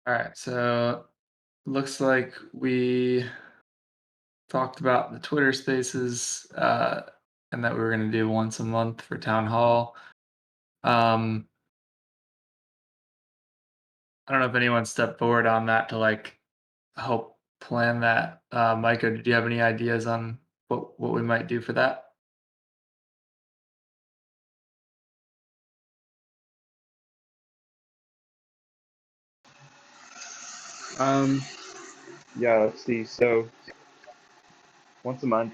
All right, so looks like we talked about the Twitter Spaces, and that we were going to do once a month for town hall. Um, I don't know if anyone stepped forward on that to like help plan that. Micah, did you have any ideas on what we might do for that? Um, yeah, let's see. So once a month.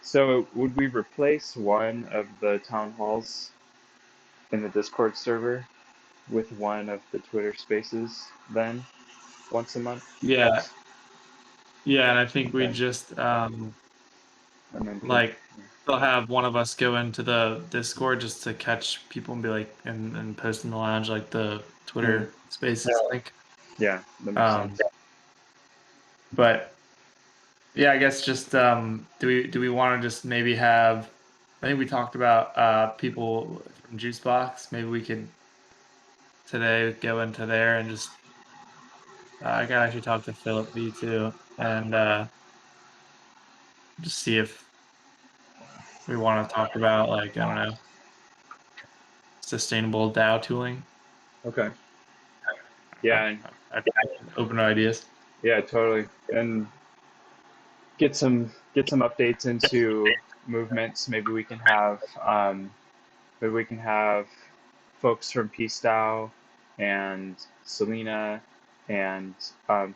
So would we replace one of the town halls in the Discord server with one of the Twitter spaces then once a month? Yeah, yeah, and I think we Okay. just And then could like they'll have one of us go into the Discord just to catch people and be like and post in the lounge like the mm, Twitter Spaces link. yeah, that makes Um, sense. but yeah, I guess just do we want to just maybe have I think we talked about people from Juicebox. Maybe we could today go into there and just I can actually talk to Philip B too and just see if we want to talk about like I don't know sustainable DAO tooling. Okay. Yeah, and I open to ideas. yeah, totally. And get some updates into movements. Maybe we can have folks from Peace DAO and Selena and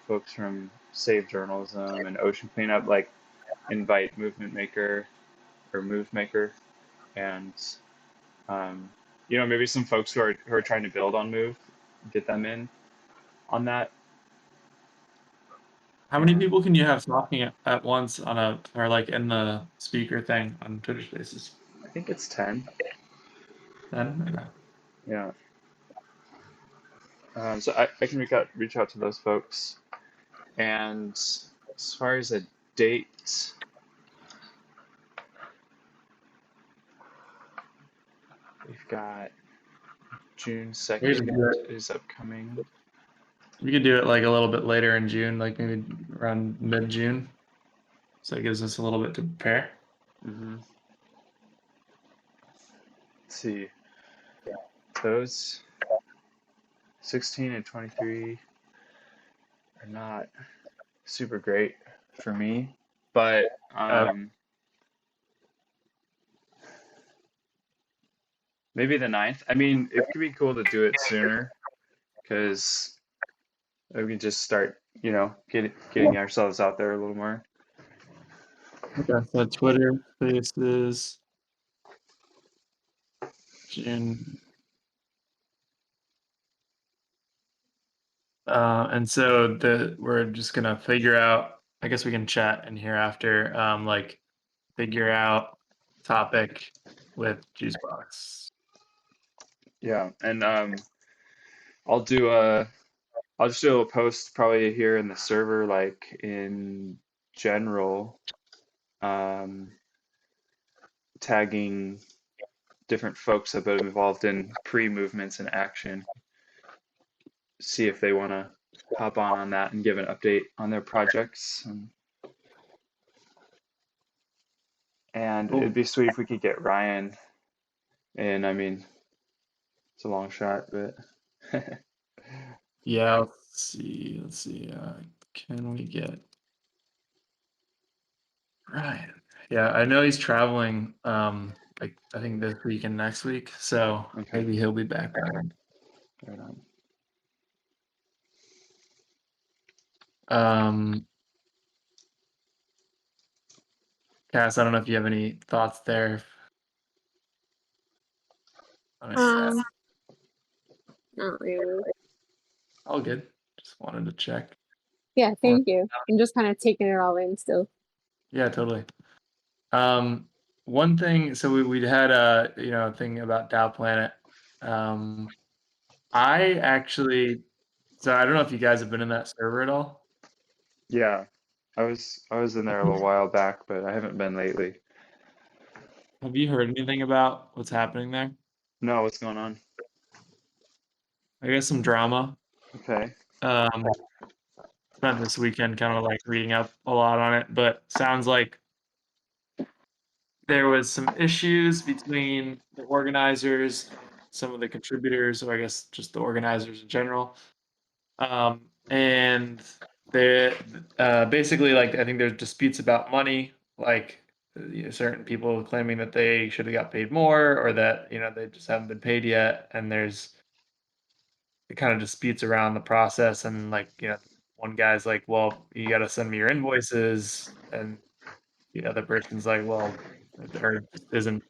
folks from Save Journalism and Ocean Cleanup like invite Movement Maker or Move Maker and um, maybe some folks who are trying to build on Move, get them in on that. How many And people can you have talking at once on a or like in the speaker thing on Twitter Spaces? I think it's 10. Then okay. Yeah. So I can reach out to those folks. And as far as a date, we've got June We could 2nd do it. is upcoming. We could do it like a little bit later in June, like maybe around mid June, so it gives us a little bit to prepare. hmm Let's see. Those 16 and 23 are not super great for me, but Uh, maybe the 9th. I mean, it could be cool to do it sooner because we can just start, getting ourselves out there a little more. okay, so Twitter Spaces June, and so we're just gonna figure out. I guess we can chat in here after, like figure out topic with Juicebox. Yeah, and I'll do a I'll just do a post probably here in the server, like in general, um, tagging different folks that have been involved in pre-movements and action. See if they want to hop on that and give an update on their projects. And it'd Cool. be sweet if we could get Ryan in. I mean, it's a long shot, but Yeah, let's see. Let's see. Can we get Ryan? Yeah, I know he's traveling. Like I think this week and next week, so okay, maybe he'll be back around. right on. Um, Cass, I don't know if you have any thoughts there. I mean, Um, Not really. all good. Just wanted to check. Yeah, Or thank you. I'm just kind of taking it all in still. yeah, totally. Um, one thing. So we'd had a thing about DAO Planet. Um, I actually. So I don't know if you guys have been in that server at all. Yeah, I was in there a little while back, but I haven't been lately. Have you heard anything about what's happening there? No, what's going on? I guess some drama. Okay. Spent this weekend kind of like reading up a lot on it, but sounds like there was some issues between the organizers and some of the contributors, or I guess just the organizers in general. And they basically, like, I think there's disputes about money, like certain people claiming that they should have got paid more, or that they just haven't been paid yet, and there's kind of disputes around the process, and like one guy's like, well, you got to send me your invoices, and the other person's like, well, or just isn't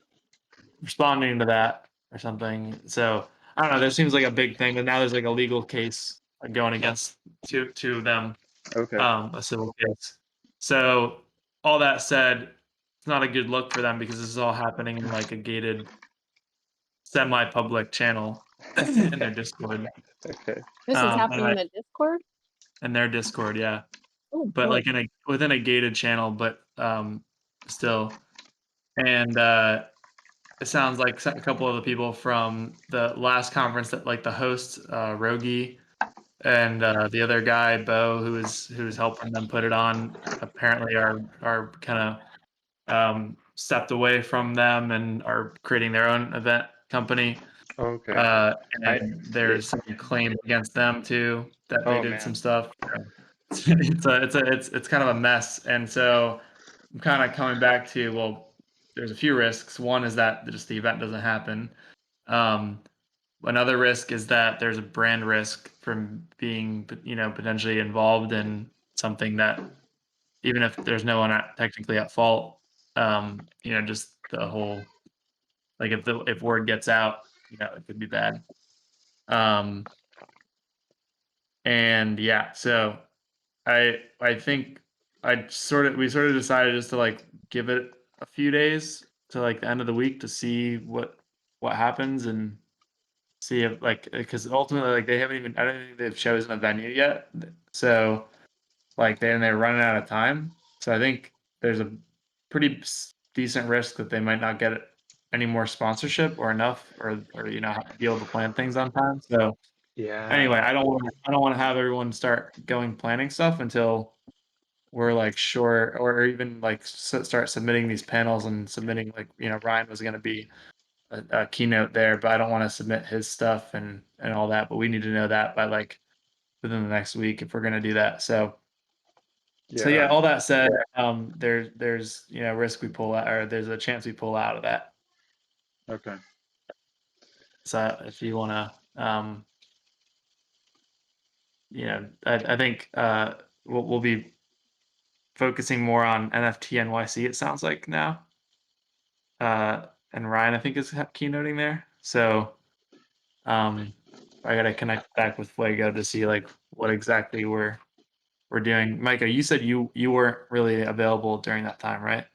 responding to that or something. So I don't know. There seems like a big thing, but now there's like a legal case going against two of them, Okay. a civil case. So all that said, it's not a good look for them because this is all happening in like a gated, semi-public channel in their Discord. Okay. This is happening in And the Discord? in their Discord, yeah. Oh But boy. like within a gated channel, but still. And it sounds like a couple of the people from the last conference, that like the host, Rogi, and the other guy, Bo, who was helping them put it on, apparently are kind of stepped away from them and are creating their own event company. Okay. Uh, I. and there's some claims against them too that they Oh did some man. stuff. It's kind of a mess, and so I'm kind of coming back to, well, there's a few risks. One is that just the event doesn't happen. Um, Another risk is that there's a brand risk from being potentially involved in something that, even if there's no one technically at fault, just the whole, like, if word gets out, it could be bad. Um, and yeah, so I think we sort of decided just to like give it a few days to like the end of the week to see what happens, and see if, like, because ultimately, like, they haven't even, I don't think they've chosen a venue yet. So like they're running out of time. So I think there's a pretty decent risk that they might not get any more sponsorship or enough, or be able to plan things on time. So Yeah. anyway, I don't want to have everyone start going planning stuff until we're like sure, or even like start submitting these panels, and submitting, like, Ryan was going to be a keynote there, but I don't want to submit his stuff and all that. But we need to know that by like within the next week if we're going to do that. So yeah, Yeah. all that said, there's risk we pull out, or there's a chance we pull out of that. Okay. So if you want to, I think we'll be focusing more on NFT NYC, it sounds like now. And Ryan, I think, is keynoting there. So I gotta connect back with Fuego to see like what exactly we're doing. Micah, you said you weren't really available during that time, right?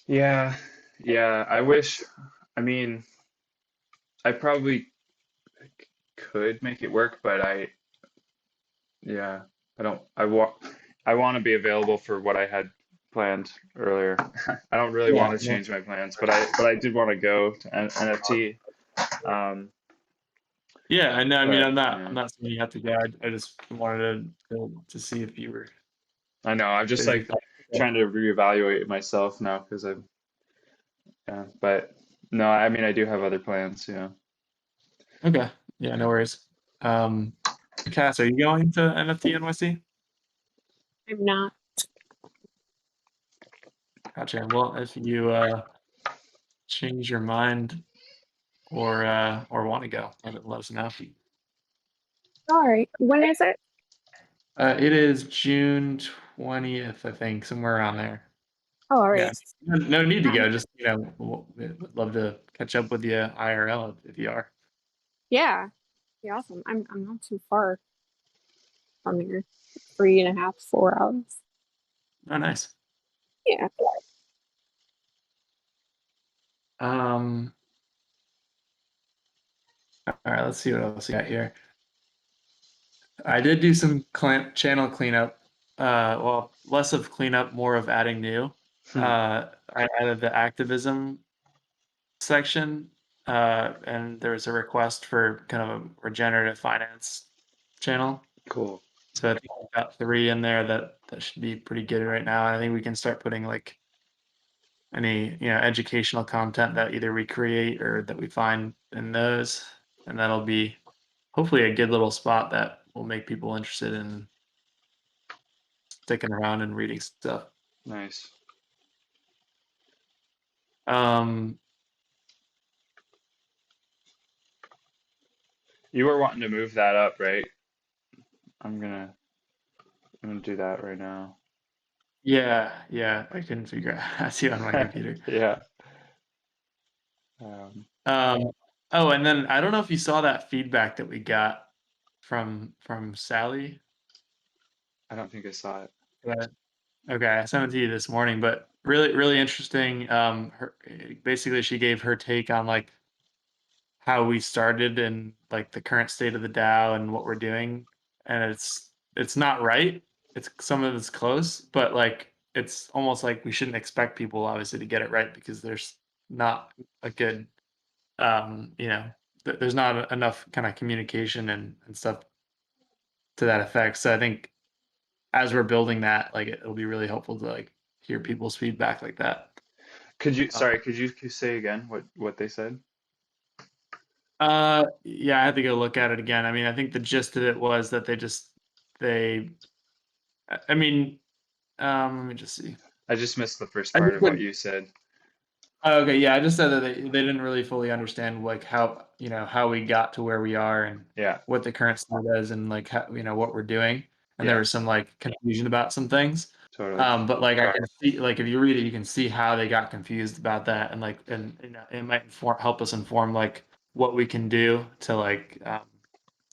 Yeah. Yeah. I wish. I mean, I probably could make it work, but yeah, I don't. I want to be available for what I had planned earlier. I don't really Yeah. want to change my plans, but I did want to go to NFT. Um, Yeah, I know. I mean, but I'm yeah, not saying you have to go. I just wanted to see if you were I know. I'm just busy. like trying to reevaluate myself now because I've. Yeah, but no, I mean I do have other plans. Yeah. Okay. Yeah, no worries. Um, Cass, are you going to NFT NYC? I'm not. Gotcha. Well, if you change your mind, or want to go, let us know. All right. When is it? It is June 20th, I think, somewhere around there. Oh, all Yeah, right. no need to go. Just would love to catch up with you IRL if you are. Yeah. Yeah, awesome. I'm not too far from here. 3.5, 4 hours. Oh, nice. Yeah. Um, all right, let's see what else we got here. I did do some channel cleanup. Well, less of cleanup, more of adding new. Hmm. I added the activism section and there was a request for kind of a regenerative finance channel. Cool. So I think we've got 3 in there that should be pretty good right now. And I think we can start putting like any educational content that either we create or that we find in those, and that'll be hopefully a good little spot that will make people interested in sticking around and reading stuff. Nice. Um, You were wanting to move that up, right? I'm gonna do that right now. yeah, I couldn't figure out how to see it on my computer. Yeah. Um, oh, and then I don't know if you saw that feedback that we got from Sally. I don't think I saw it. But, okay, I sent it to you this morning, but really interesting. Basically she gave her take on like how we started and like the current state of the DAO and what we're doing, and it's not right. It's some of it's close, but like it's almost like we shouldn't expect people obviously to get it right because there's not a good there's not enough kind of communication and stuff to that effect. So I think as we're building that, like it'll be really helpful to like hear people's feedback like that. Uh, Could you say again what they said? yeah, I had to go look at it again. I mean, I think the gist of it was that they I mean, let me just see. I just missed the first I part just of what said, you said. oh, okay, yeah, I just said that they didn't really fully understand like how, how we got to where we are and Yeah, what the current state is and like how, what we're doing. And there yeah, was some like confusion about some things. totally. But like I can see, like if you read it, you can see how they got confused about that, and like, and it might help us inform like what we can do to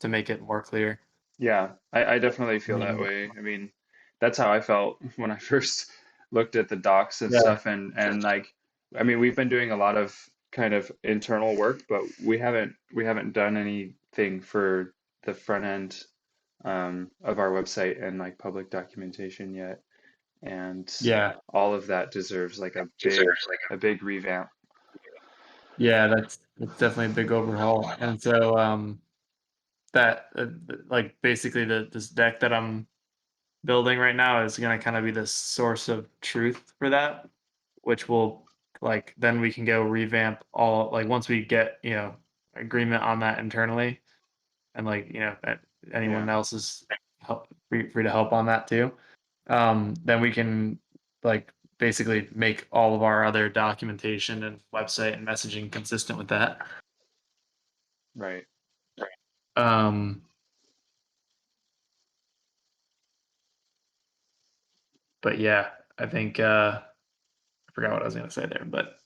make it more clear. Yeah, I definitely feel that way. I mean, that's how I felt when I first looked at the docs and Yeah, stuff, and like, I mean, we've been doing a lot of kind of internal work, but we haven't done anything for the front end of our website and like public documentation yet, and yeah, all of that deserves like a big revamp. yeah. That's definitely a big overhaul, and so that like basically this deck that I'm building right now is going to kind of be the source of truth for that, which will like then we can go revamp all like once we get agreement on that internally, and like anyone Yeah, else is free to help on that too. Then we can like basically make all of our other documentation and website and messaging consistent with that. right. Um, but yeah, I think I forgot what I was going to say there, but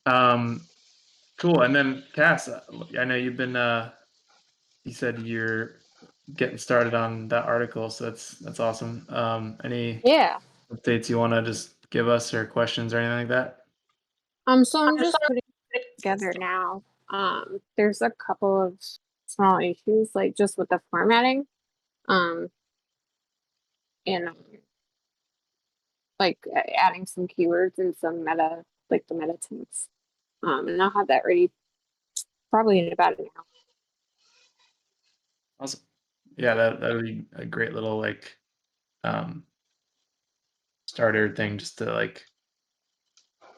um, cool. And then Cass, I know you've been you said you're getting started on that article, so that's awesome. Any Yeah. updates you want to just give us or questions or anything like that? So I'm just putting it together now. There's a couple of small issues, like just with the formatting. Um, and like adding some keywords and some meta, like the meta text. And I'll have that ready probably in about an hour. Awesome. Yeah, that would be a great little like um starter thing just to like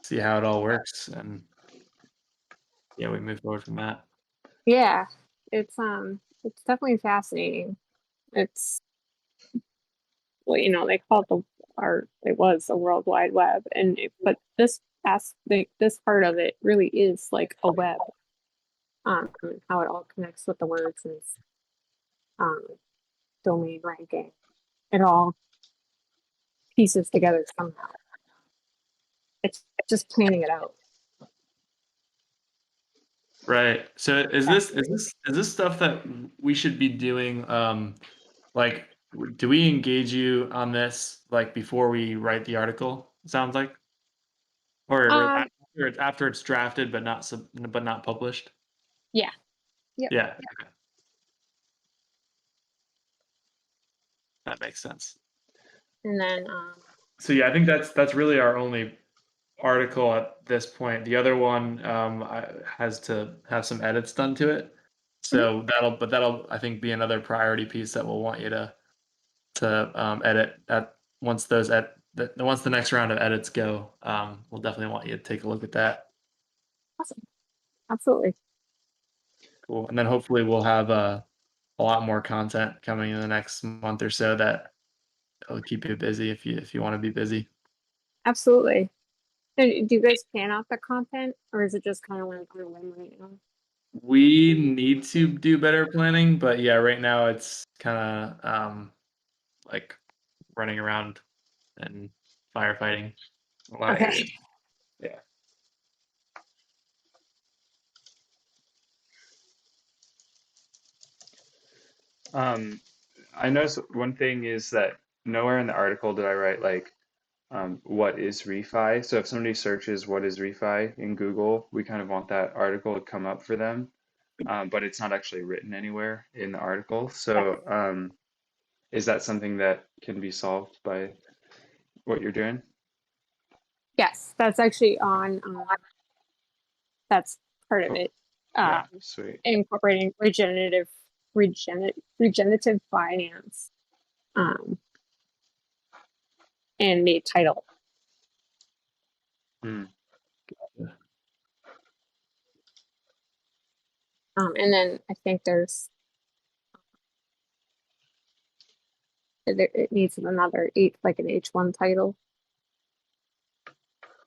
see how it all works, and yeah, we move forward from that. Yeah, it's definitely fascinating. It's well, they call it it was the World Wide Web, but this part of it really is like a web. How it all connects with the words and um domain ranking. It all pieces together somehow. It's just planning it out. Right. So is this is Fascinating. this is this stuff that we should be doing? Like, do we engage you on this like before we write the article? It sounds like, or Um, after it's drafted but not published. yeah, yep. Yeah. Okay, that makes sense. And then So yeah, I think that's really our only article at this point. The other one has to have some edits done to it. So that'll I think be another priority piece that we'll want you to edit at once once the next round of edits go. We'll definitely want you to take a look at that. Awesome. Absolutely. Cool. And then hopefully we'll have a lot more content coming in the next month or so that will keep you busy if you want to be busy. Absolutely. And do you guys plan out the content, or is it just kind of like on a whim right now? We need to do better planning, but yeah, right now it's kind of like running around and firefighting a lot of Okay. areas. Yeah. I noticed one thing is that nowhere in the article did I write like what is refi. So if somebody searches what is refi in Google, we kind of want that article to come up for them, but it's not actually written anywhere in the article. So is that something that can be solved by what you're doing? Yes, that's actually on. That's part of it. Yeah, sweet. Incorporating regenerative finance, and the title. Hmm. And then I think it needs another like an H1 title,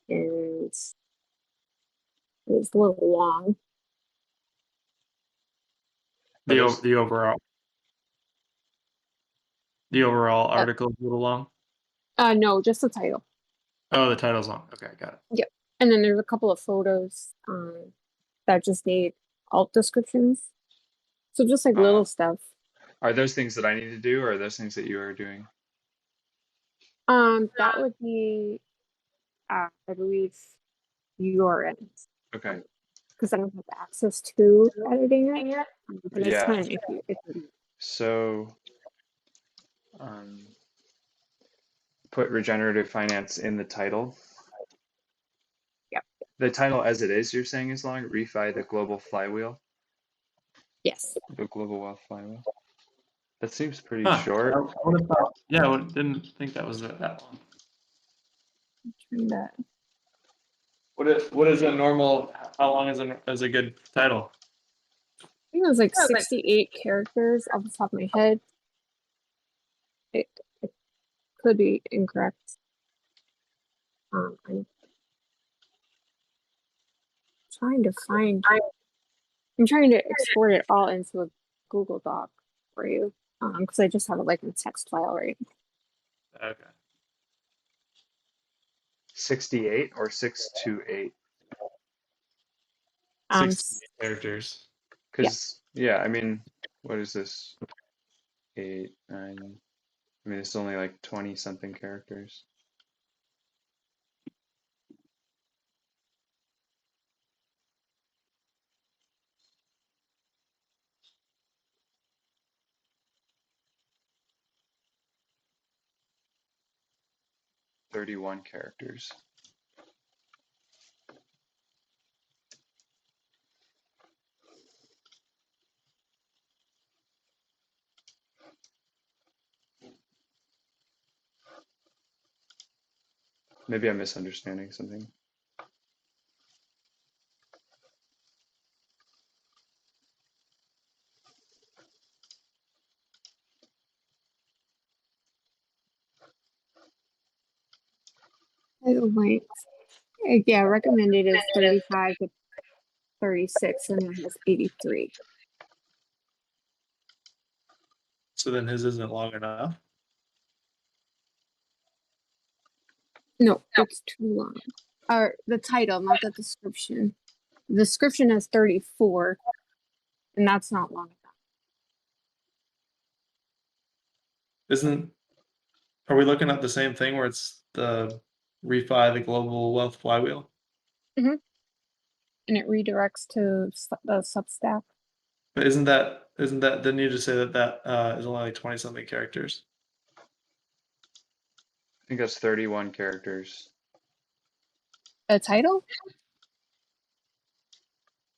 and it's a little long. The overall article is a little long. No, just the title. Oh, the title's long. Okay, got it. Yep. And then there's a couple of photos that just need alt descriptions. So just like little stuff. Are those things that I need to do, or are those things that you are doing? That would be, I believe, your end. Okay. Because I don't have access to editing it. But it's Yeah. kind of iffy. So put regenerative finance in the title. Yep. The title as it is, you're saying is long? Refi the global flywheel? Yes. The global wealth flywheel. That seems pretty short. Yeah, I didn't think that was that long. I'm trying to. What is a normal? How long is a good title? I think it was like 68 characters off the top of my head. It could be incorrect. I'm trying to find. I'm trying to export it all into a Google Doc for you, because I just have it like in text file right. Okay. 68 or 628? 60 characters. Because yeah, I mean, what is this? 8, 9. I mean, it's only like 20 something characters. "31 characters." Maybe I'm misunderstanding something. Title length. Yeah, recommended is 35 to 36, and it has 83. So then his isn't long enough. No, it's too long. Or the title, not the description. The description has 34, and that's not long enough. Are we looking at the same thing where it's the refi the global wealth flywheel? And it redirects to the Substack. But isn't that didn't you just say that is only like 20 something characters? I think that's 31 characters. A title?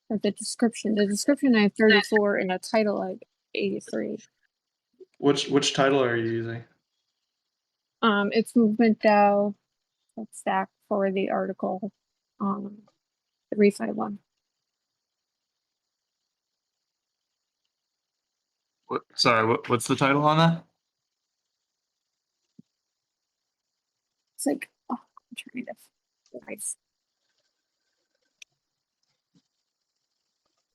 Or the description? The description I have 34 and a title like 83. Which title are you using? It's movement DAO stack for the article. The refi one. What's the title on that? It's like, oh, I'm trying to. Nice.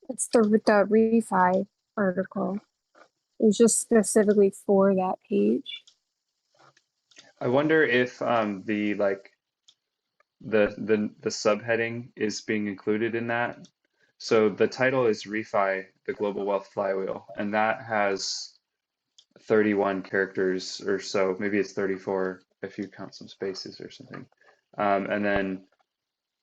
It's the refi article. It's just specifically for that page. I wonder if the subheading is being included in that. So the title is Refi, the Global Wealth Flywheel, and that has 31 characters or so. Maybe it's 34 if you count some spaces or something. And then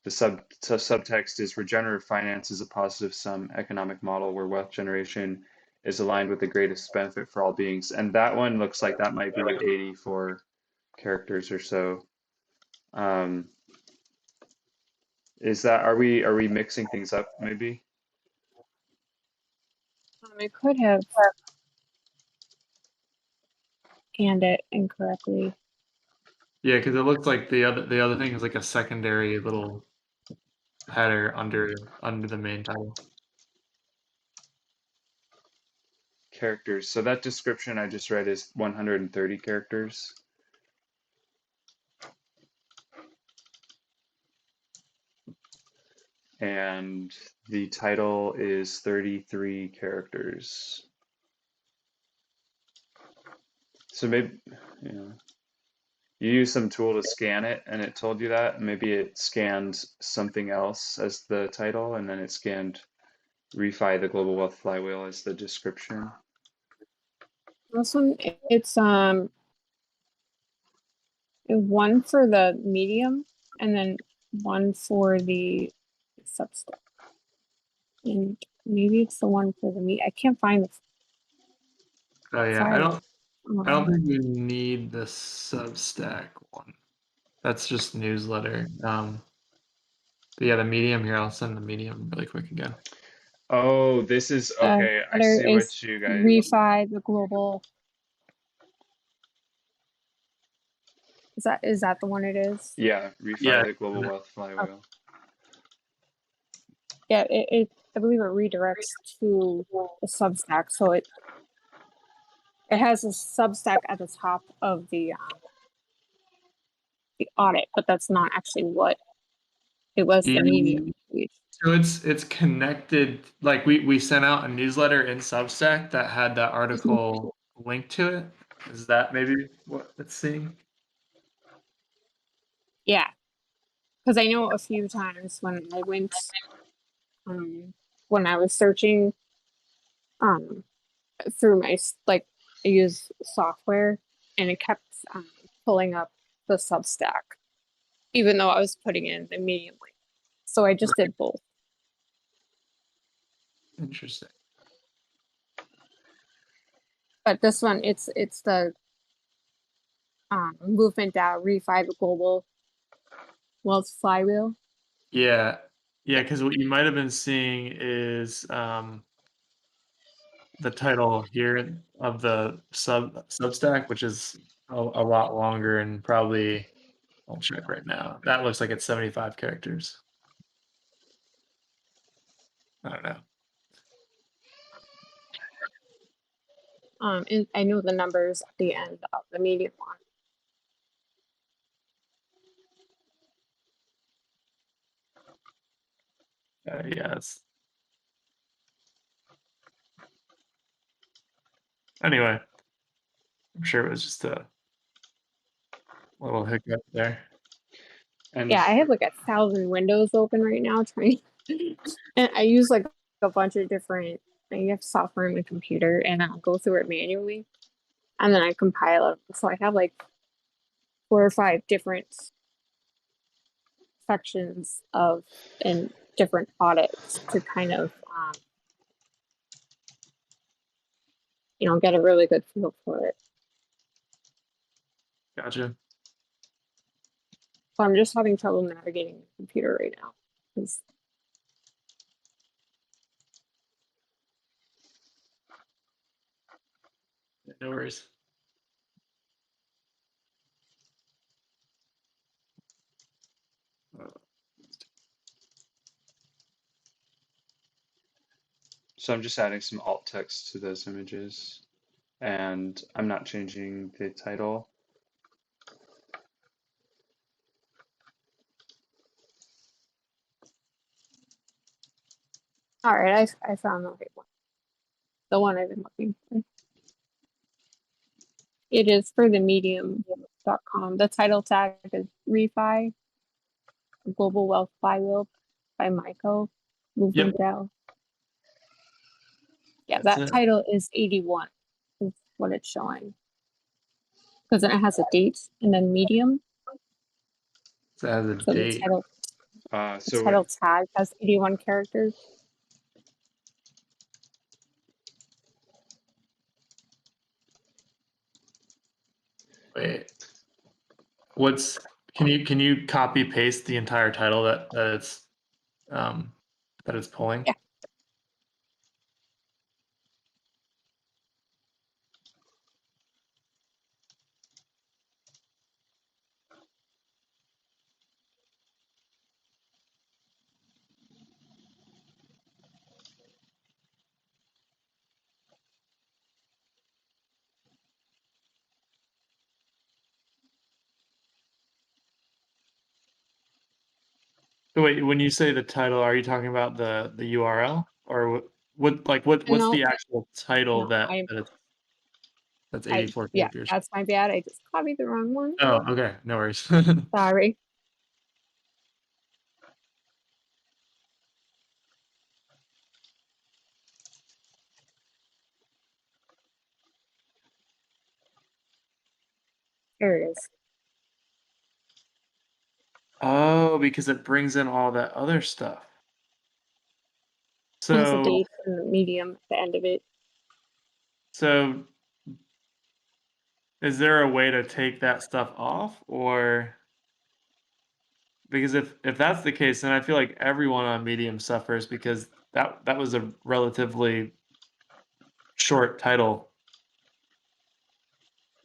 the subtext is regenerative finance is a positive sum economic model where wealth generation is aligned with the greatest benefit for all beings. And that one looks like that might be 84 characters or so. Is that, are we mixing things up maybe? I could have scanned it incorrectly. Yeah, because it looks like the other thing is like a secondary little header under the main title. Characters. So that description I just read is 130 characters. And the title is 33 characters. So maybe, you know, you use some tool to scan it and it told you that. Maybe it scanned something else as the title and then it scanned Refi the Global Wealth Flywheel as the description. This one, it's one for the medium and then one for the Substack. And maybe it's the one for the I can't find the. Oh yeah, file. I don't think we need the Substack one. That's just newsletter. But yeah, the Medium here. I'll send the Medium really quick again. Oh, this is okay. I see what you guys. Refi the global. Is that the one it is? Yeah, Refi the Global Wealth Flywheel. Yeah, I believe it redirects to the Substack, so it has a Substack at the top of the audit, but that's not actually what it was. The medium page. So it's connected. Like we sent out a newsletter in Substack that had that article linked to it. Is that maybe what it's seeing? Yeah, because I know a few times when I went, when I was searching, through my I use software, and it kept pulling up the Substack, even though I was putting in the medium link. So I just did both. Interesting. But this one, it's the movement DAO refi the global wealth flywheel. Yeah, because what you might have been seeing is the title here of the Substack, which is a lot longer and probably. I'll check right now. That looks like it's 75 characters. I don't know. And I know the numbers at the end of the medium one. Yes. Anyway, I'm sure it was just a little hiccup there. And yeah, I have like 1,000 windows open right now trying, and I use like a bunch of different. I have software on my computer, and I'll go through it manually, and then I compile it. So I have like 4 or 5 different sections of and different audits to kind of get a really good feel for it. Gotcha. So I'm just having trouble navigating the computer right now. 'Cause No worries. So I'm just adding some alt text to those images, and I'm not changing the title. all right, I found the right one. The one I've been looking for. It is for the medium.com. The title tag is Refi Global Wealth Flywheel by Michael Movement DAO. Yeah, That's that it. title is 81 is what it's showing. Because then it has a date and then medium. So it has a So date. the title tag has 81 characters. Wait. Can you copy paste the entire title that it's pulling? Yeah. So wait, when you say the title, are you talking about the URL or what's No, the actual title no, that's 84 yeah, characters? that's my bad. I just copied the wrong one. Oh, okay, no worries. Sorry. There it is. Oh, because it brings in all that other stuff. It has a So date and the medium at the end of it. so is there a way to take that stuff off, or because if that's the case, then I feel like everyone on Medium suffers because that was a relatively short title.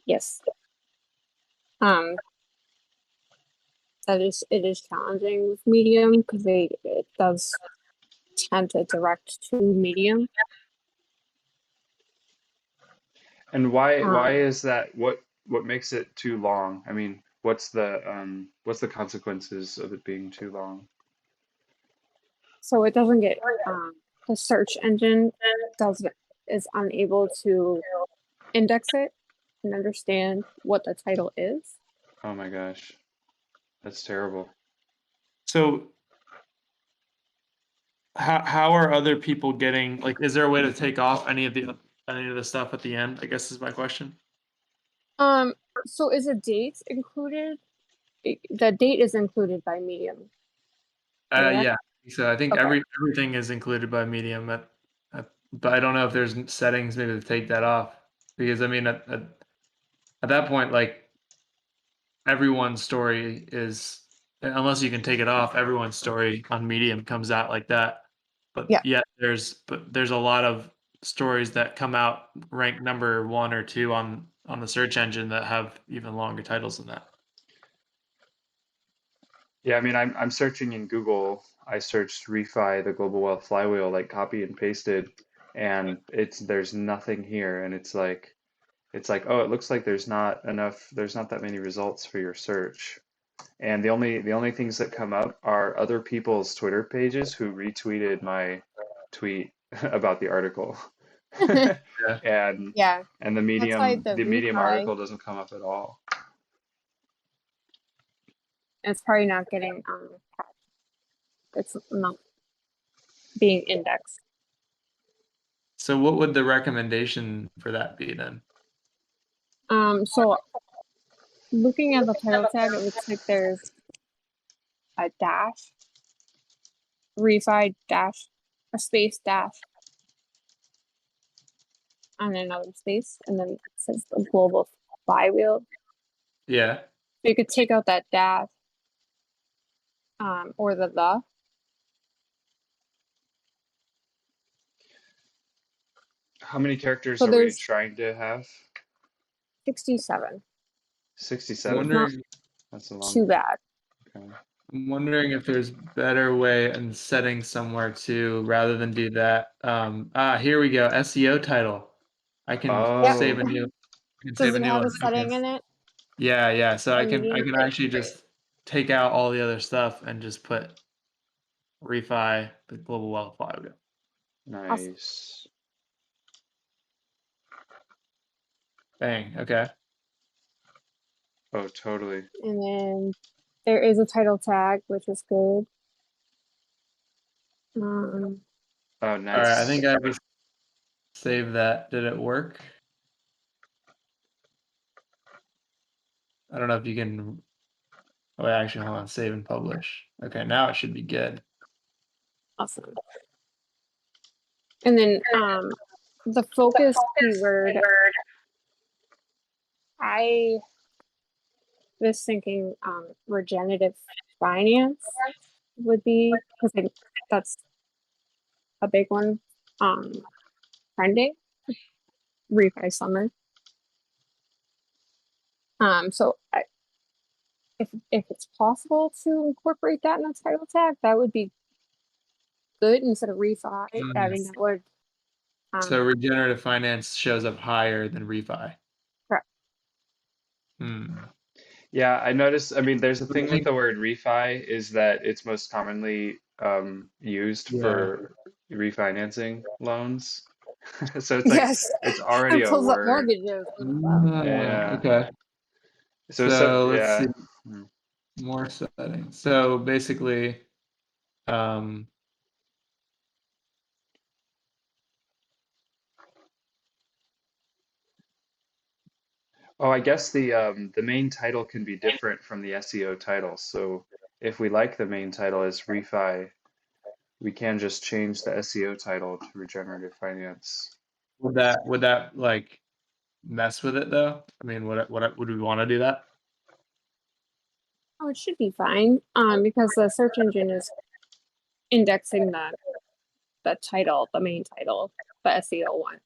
Yes. It is challenging with medium because it does tend to direct to medium. And why is that? What makes it too long? I mean, what's the consequences of it being too long? So it doesn't get the search engine doesn't is unable to index it and understand what the title is. Oh my gosh, that's terrible. So how are other people getting, like, is there a way to take off any of the stuff at the end, I guess is my question. So is a date included? The date is included by medium. Correct? Yeah, so I think Okay. everything is included by Medium but I don't know if there's settings maybe to take that off because I mean at that point, like, everyone's story is, unless you can take it off, everyone's story on Medium comes out like that. But Yeah. yet there's a lot of stories that come out ranked number 1 or 2 on the search engine that have even longer titles than that. Yeah, I mean, I'm searching in Google. I searched refi the global wealth flywheel, like copy and pasted, and there's nothing here, and it's like, oh, it looks like there's not that many results for your search. And the only things that come up are other people's Twitter pages who retweeted my tweet about the article. Yeah. And Yeah. and the That's why Medium the the Medium refi article doesn't come up at all. it's probably not getting it's not being indexed. So what would the recommendation for that be then? So looking at the title tag, it looks like there's a dash, refi dash, a space dash, and another space, and then it says the global flywheel. Yeah. So you could take out that dash or the. How many characters So are we there's trying to have? 67. 67. It's not That's a long too one. bad. Okay. I'm wondering if there's better way in setting somewhere too, rather than do that. Here we go. SEO title. I can save a new. I can Does save a it new have one. a setting in it? Yeah. So I The can medium? actually just take out all the other stuff and just put refi the global wealth flywheel. Nice. Bang. Okay. Oh, totally. And then there is a title tag, which is good. Oh, All nice. right. I think I just saved that. Did it work? I don't know if you can. Oh, wait, actually, hold on. Save and publish. Okay, now it should be good. Awesome. And then the focus keyword, I was thinking regenerative finance would be, because that's a big one. Trending refi summer. So if it's possible to incorporate that in the title tag, that would be good instead of refi. I mean, that would. So regenerative finance shows up higher than refi. Correct. Yeah, I noticed. I mean, there's a thing with the word refi is that it's most commonly used for refinancing loans. So it's like Yes, it's already it a pulls up word. mortgages and stuff. Yeah. Okay. So let's yeah. see. More settings. So basically, Oh, I guess the main title can be different from the SEO title. So if we like the main title as refi, we can just change the SEO title to regenerative finance. would that like mess with it though? I mean, would we want to do that? Oh, it should be fine. Because the search engine is indexing the title, the main title, the SEO one,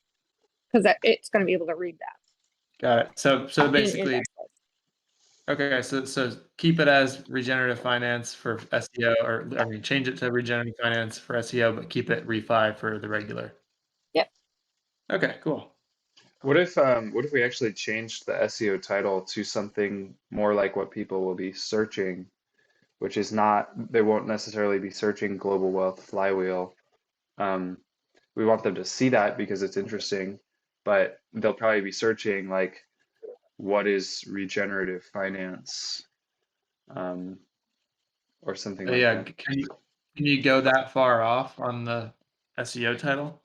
because it's going to be able to read that. Got it. So and basically, index it. okay. So keep it as regenerative finance for SEO, or I mean, change it to regenerative finance for SEO, but keep it refi for the regular. Yep. Okay. Cool. What if we actually changed the SEO title to something more like what people will be searching, which is not, they won't necessarily be searching global wealth flywheel. We want them to see that because it's interesting, but they'll probably be searching like what is regenerative finance, or something like Yeah. that. Can you go that far off on the SEO title?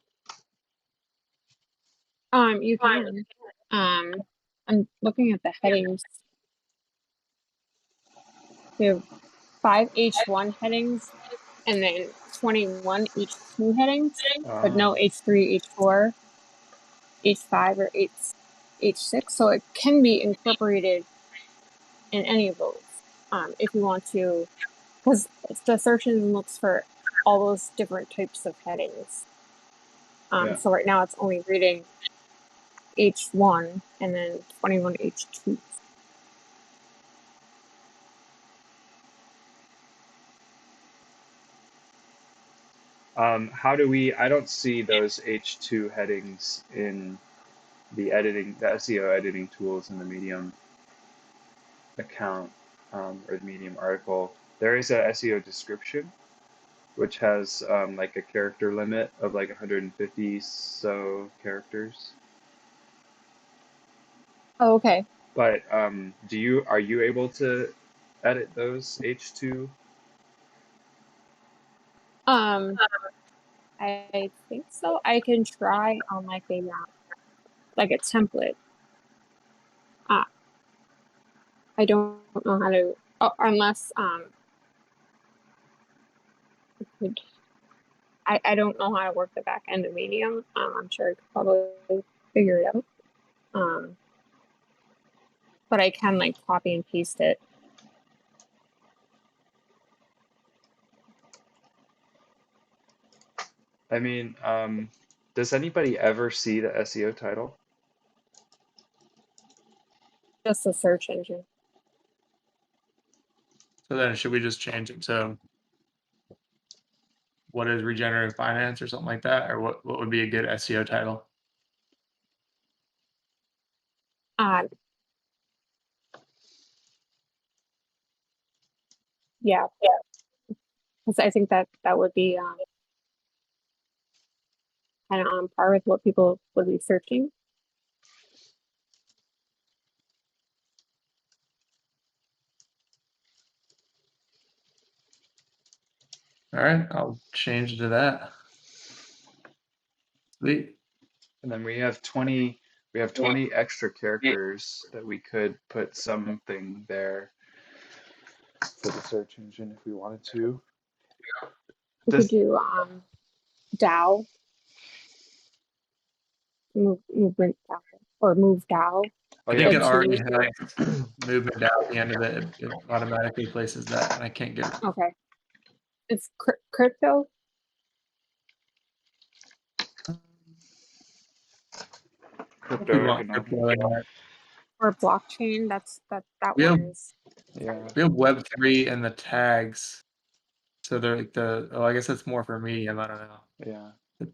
You can. I'm looking at the headings. We have 5 H1 headings and then 21 H2 headings, but no H3, H4, H5, or H6. So it can be incorporated in any of those if you want to, because the search engine looks for all those different types of headings. So right now it's only reading H1 and then 21 H2. How do we, I don't see those H2 headings in the SEO editing tools in the Medium account, or the Medium article. There is a SEO description, which has like a character limit of like 150 so characters. Oh, okay. But are you able to edit those H2? I think so. I can try on like a template. I don't know how to, unless I don't know how to work the back end of Medium. I'm sure I could probably figure it out. But I can like copy and paste it. I mean, does anybody ever see the SEO title? Just the search engine. So then should we just change it to what is regenerative finance or something like that? Or what would be a good SEO title? Yeah, because I think that would be kind of on par with what people would be searching. All right, I'll change it to that. Sweet. And then we have 20 extra characters that we could put something there for the search engine if we wanted to. We could do DAO, movement DAO, or move DAO. Oh, I think yeah. it already has movement down at the end of it. It automatically places that, and I can't get it. Okay, it's crypto. If we want Crypto crypto in there. Or blockchain. That We have, one is. Yeah. we have Web3 and the tags. So they're like I guess that's more for medium. I don't know. Yeah. If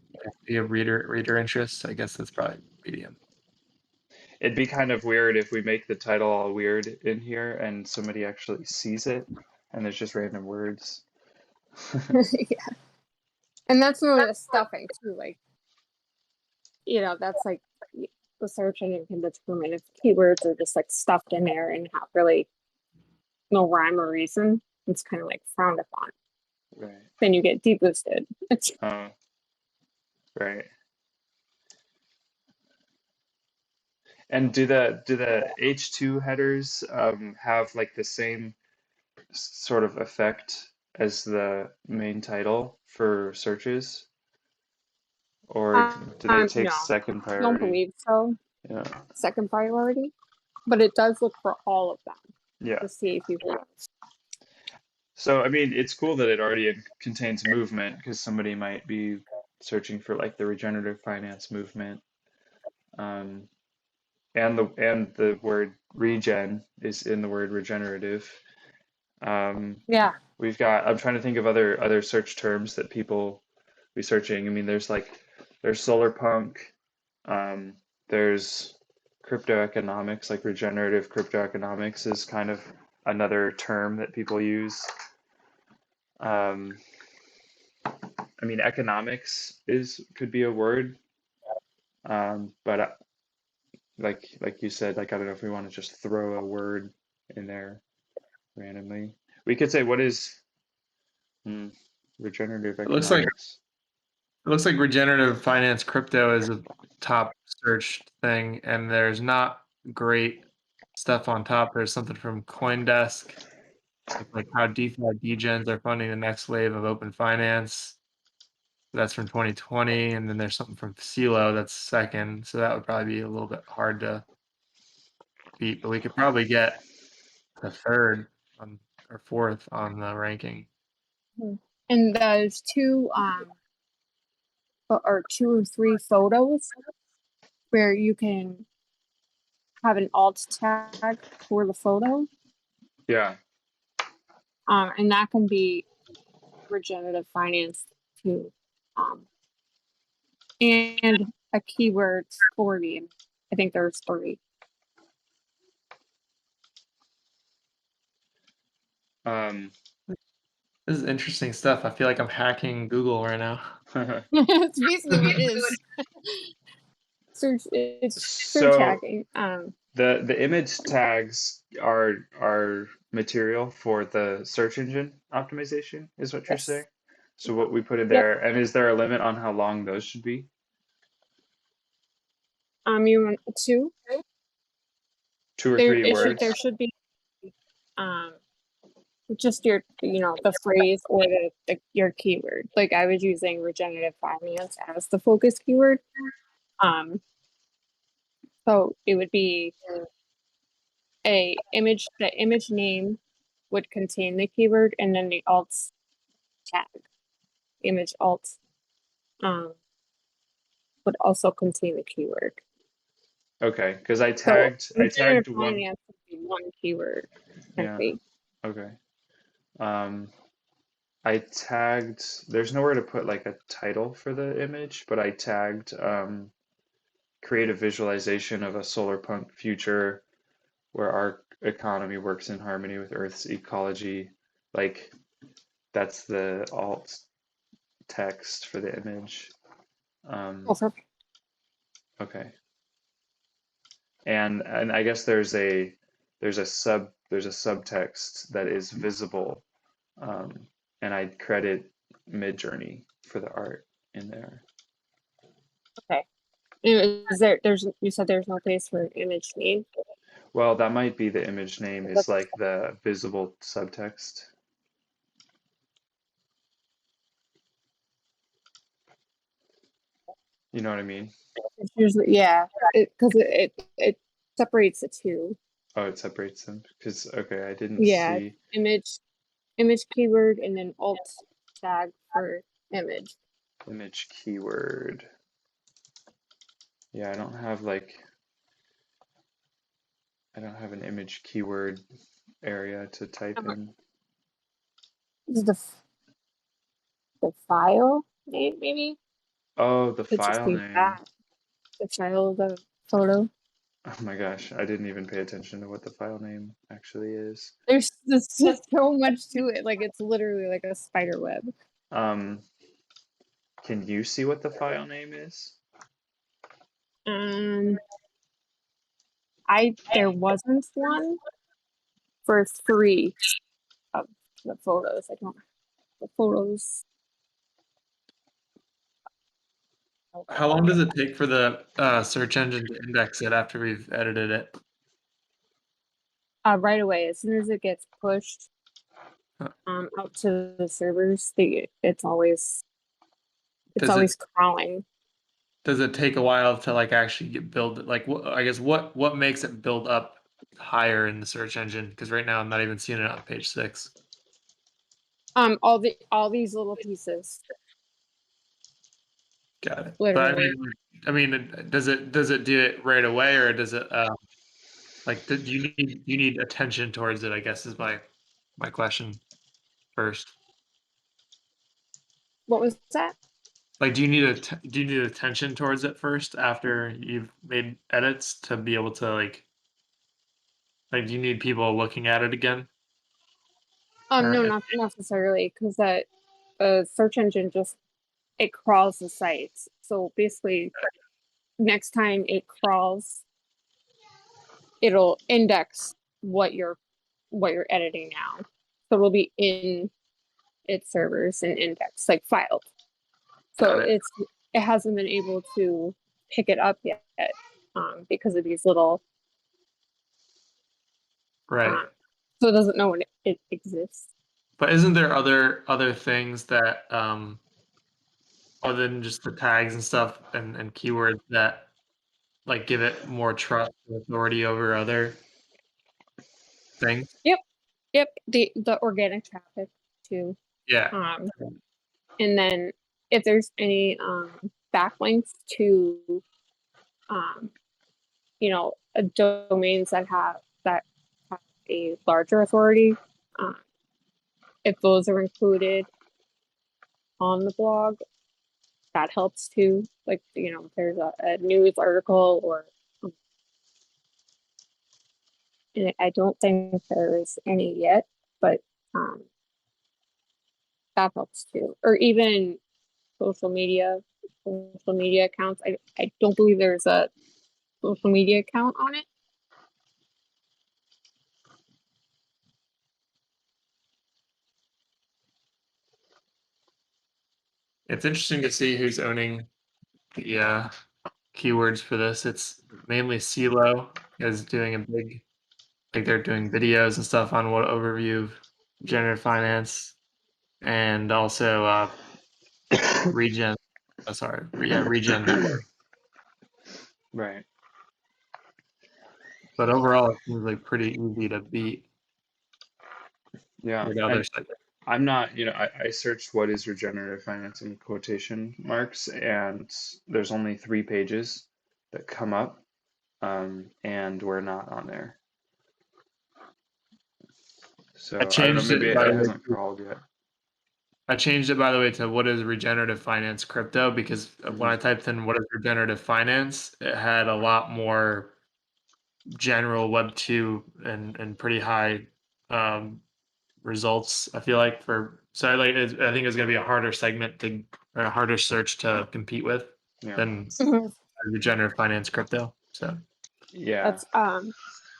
you have reader interests, I guess that's probably medium. It'd be kind of weird if we make the title all weird in here and somebody actually sees it and there's just random words. Yeah, and that's some of the stuffing too. Like, that's like the search engine can determine if keywords are just like stuffed in there and have really no rhyme or reason. It's kind of like frowned upon. Right. Then you get deboosted. Right. And do the H2 headers have like the same sort of effect as the main title for searches? Or do they take No, second I don't priority? believe so. Yeah. Second priority, but it does look for all of them Yeah. to see if people. So, I mean, it's cool that it already contains movement because somebody might be searching for like the regenerative finance movement. And the word regen is in the word regenerative. Yeah. I'm trying to think of other search terms that people be searching. I mean, there's solar punk, there's crypto economics, like regenerative crypto economics is kind of another term that people use. I mean, economics could be a word, but like you said, like I don't know if we want to just throw a word in there randomly. We could say what is regenerative It looks like economics. regenerative finance crypto is a top search thing, and there's not great stuff on top. There's something from CoinDesk, like how DeFi degens are funding the next wave of open finance. That's from 2020, and then there's something from CeeLo that's second. So that would probably be a little bit hard to beat, but we could probably get the third or fourth on the ranking. And those two or 2 or 3 photos where you can have an alt tag for the photo. Yeah. And that can be regenerative finance too. And a keyword for the, I think there's 3. This is interesting stuff. I feel like I'm hacking Google right now. It's basically what it is. It's search So hacking. the image tags are material for the search engine optimization, is what you're Yes. saying? So what we put in Yep. there, and is there a limit on how long those should be? You want 2? 2 or 3 words? There should be just your the phrase or your keyword. Like I was using regenerative finance as the focus keyword. So it would be the image name would contain the keyword and then the alt tag, image alt. would also contain the keyword. Okay, because I So tagged one. finance would be one keyword, Yeah. technically. Okay. I tagged. There's nowhere to put like a title for the image, but I tagged create a visualization of a solar punk future where our economy works in harmony with Earth's ecology. Like that's the alt text for the image. Also, Okay. And I guess there's a subtext that is visible, and I'd credit Midjourney for the art in there. okay. Is there? You said there's no place for image name. Well, that might be the image name is That's like the visible subtext. You know what I mean? it's usually because it separates the two. Oh, it separates them because okay, I didn't Yeah, see image keyword and then alt tag for image. image keyword. Yeah, I don't have an image keyword area to type in. This is the file name, maybe. Oh, the It just file be name. that the file of the photo. Oh my gosh, I didn't even pay attention to what the file name actually is. There's just so much to it. Like it's literally like a spider web. Um, can you see what the file name is? Um, there wasn't one for 3 of the photos. I don't the photos. How long does it take for the search engine to index it after we've edited it? Right away, as soon as it gets pushed out to the servers, it's always Does it crawling. does it take a while to like actually get build like I guess what makes it build up higher in the search engine? Because right now I'm not even seeing it on page 6. All these little pieces, Got it. But literally. I mean, does it do it right away or does it like do you need attention towards it? I guess is my question first. What was that? Like, do you need do you need attention towards it first after you've made edits to be able to like do you need people looking at it again? Or No, not necessarily, because that search engine just it crawls the sites. So basically, next time it crawls, it'll index what you're editing now. So it'll be in its servers and index like filed. So got it. it hasn't been able to pick it up yet because of these little Right. so it doesn't know when it exists. But isn't there other things that other than just the tags and stuff and keywords that like give it more trust and authority over other things? Yep, the organic traffic too. Yeah. And then if there's any backlinks to domains that have a larger authority, if those are included on the blog, that helps too. Like if there's a news article or and I don't think there's any yet, but that helps too. Or even social media accounts. I don't believe there's a social media account on it. It's interesting to see who's owning the keywords for this. It's mainly CeeLo is doing a big like they're doing videos and stuff on what overview of generative finance and also Regen. Oh, sorry, yeah, Regen Network. Right. But overall, it seems like pretty easy to beat Yeah. the other side. I'm not, I searched what is regenerative finance in quotation marks, and there's only 3 pages that come up, and we're not on there. So I I don't know, changed maybe it it by the way. hasn't crawled yet. I changed it by the way to what is regenerative finance crypto because when Hmm. I typed in what is regenerative finance, it had a lot more general Web two and pretty high um, results. I feel like I think it's gonna be a harder segment to or a harder search to compete with Yeah. than Mhm. regenerative finance crypto. So Yeah. That's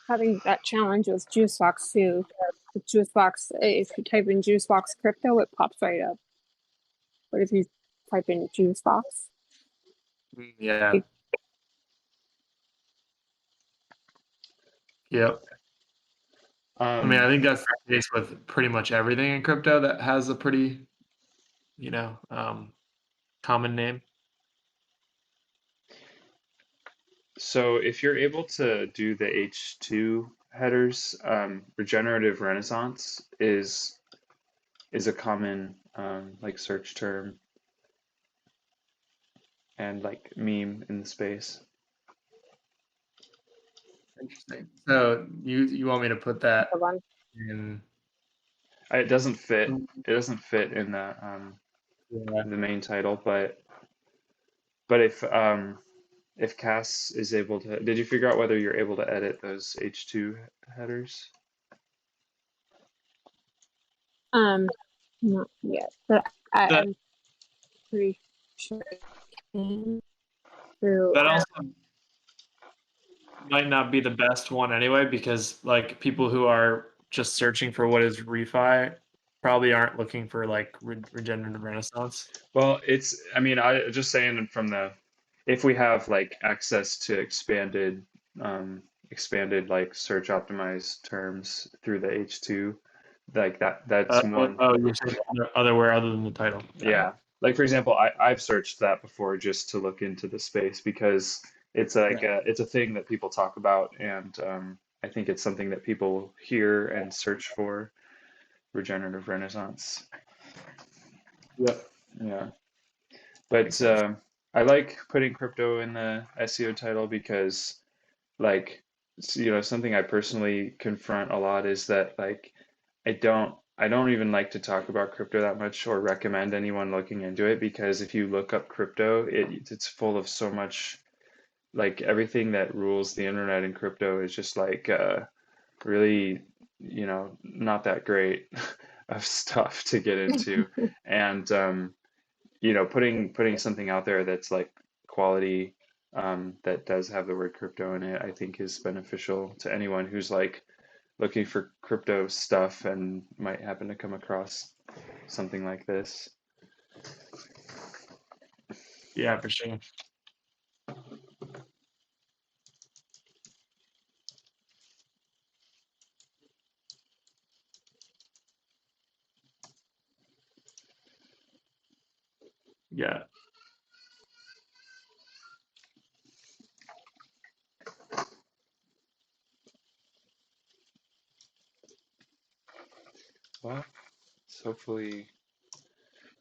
having that challenge with Juicebox too. With Juicebox, if you type in Juicebox crypto, it pops right up. But if you type in Juicebox, yeah, it, yep. I mean, Um, I think that's the case with pretty much everything in crypto that has a pretty, you know, common name. so if you're able to do the H2 headers, regenerative renaissance is a common like search term and like meme in the space. Interesting. So you want me to put that the one. in? It doesn't fit. It doesn't fit in Yeah. the main title, but if Cass is able to, did you figure out whether you're able to edit those H2 headers? Not yet, but That I'm pretty sure it came through. that also might not be the best one anyway because like people who are just searching for what is refi probably aren't looking for like regenerative renaissance. Well, I mean, I just saying from if we have like access to expanded like search optimized terms through the H2, like that's one. You're saying otherwhere other than the title. Got it. Yeah. Like for example, I've searched that before just to look into the space because it's Yeah. like it's a thing that people talk about, and I think it's something that people hear and search for, regenerative renaissance. Yep. Yeah. But Makes sense. I like putting crypto in the SEO title because like something I personally confront a lot is that like I don't even like to talk about crypto that much or recommend anyone looking into it because if you look up crypto, it's full of so much like everything that rules the internet and crypto is just like really not that great of stuff to get into. And putting something out there that's like quality, that does have the word crypto in it, I think is beneficial to anyone who's like looking for crypto stuff and might happen to come across something like this. Yeah, for sure. Yeah. Well, hopefully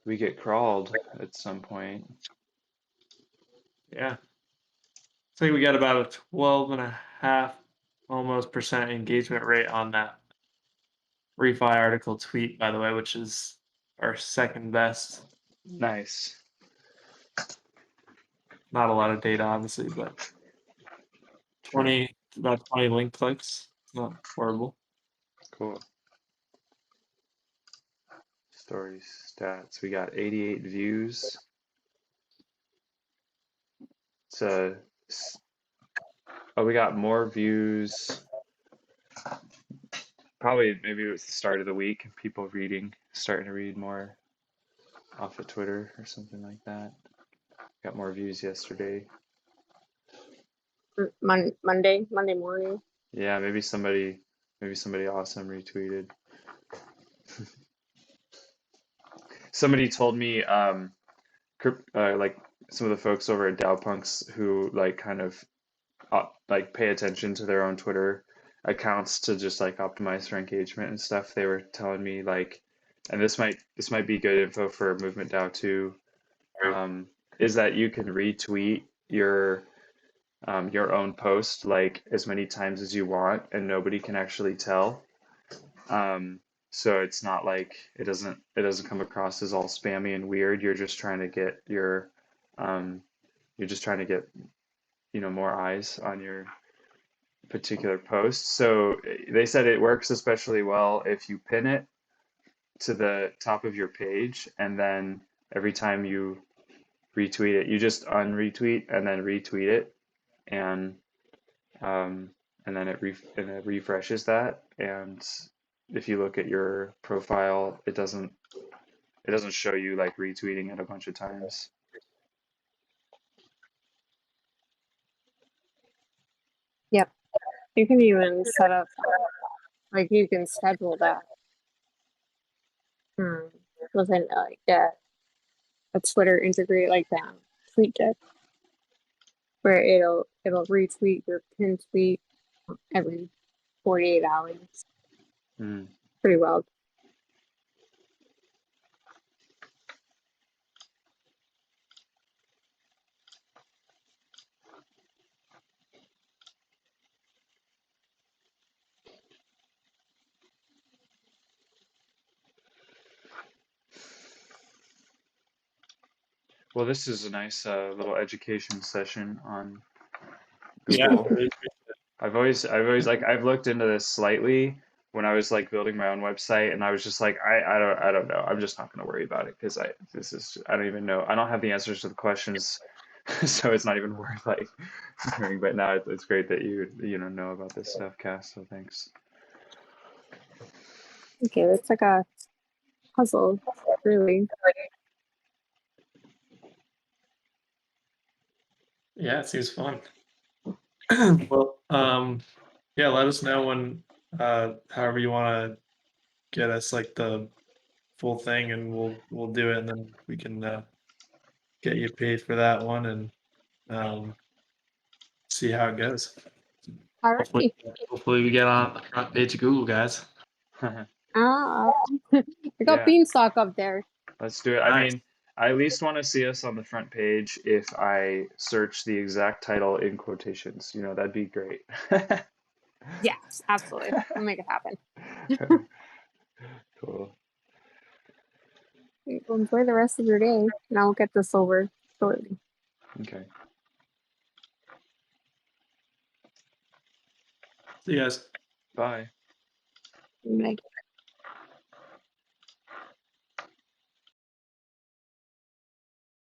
we get crawled at some point. Yeah. I think we got about a 12.5 almost percent engagement rate on that refi article tweet, by the way, which is our second best. Nice. Not a lot of data, obviously, but True. about 20 link clicks. Not horrible. Cool. Stories, stats. We got 88 views. It's we got more views. Probably maybe it was the start of the week. People starting to read more off of Twitter or something like that. Got more views yesterday. Monday morning. Yeah, maybe somebody awesome retweeted. Somebody told me like some of the folks over at DAO Punks who like kind of like pay attention to their own Twitter accounts to just like optimize for engagement and stuff. They were telling me like and this might be good info for Movement DAO too, is that you can retweet your own post like as many times as you want, and nobody can actually tell. So it's not like it doesn't come across as all spammy and weird. You're just trying to get more eyes on your particular post. So they said it works especially well if you pin it to the top of your page, and then every time you retweet it, you just unretweet and then retweet it, and um, then it refreshes that. And if you look at your profile, it doesn't show you like retweeting it a bunch of times. Yep. You can even set up, like, you can schedule that. Within like a Twitter integrate like that tweet deck, where it'll retweet your pinned tweet every 48 hours. Mm. Pretty well. Well, this is a nice little education session on Yeah. Google. I've always I've looked into this slightly when I was like building my own website, and I was just like, I don't know. I'm just not going to worry about it because I don't even know. I don't have the answers to the questions, so it's not even worth like hearing. But now it's great that you know about this stuff, Cass. So thanks. Okay, it's like a puzzle, really. Yeah, it seems fun. Well, yeah, let us know when, however you want to get us like the full thing, and we'll do it, and then we can get you paid for that one, and see how it goes. All Hopefully, right. hopefully we get on the front page of Google, guys. I got Yeah. Beanstalk up there. Let's do it. I Nice. mean, I at least want to see us on the front page if I search the exact title in quotations. You know, that'd be great. Yes, absolutely. We'll make it happen. Cool. Well, enjoy the rest of your day, and I'll get this over shortly. Okay. See you guys. Bye. Bye.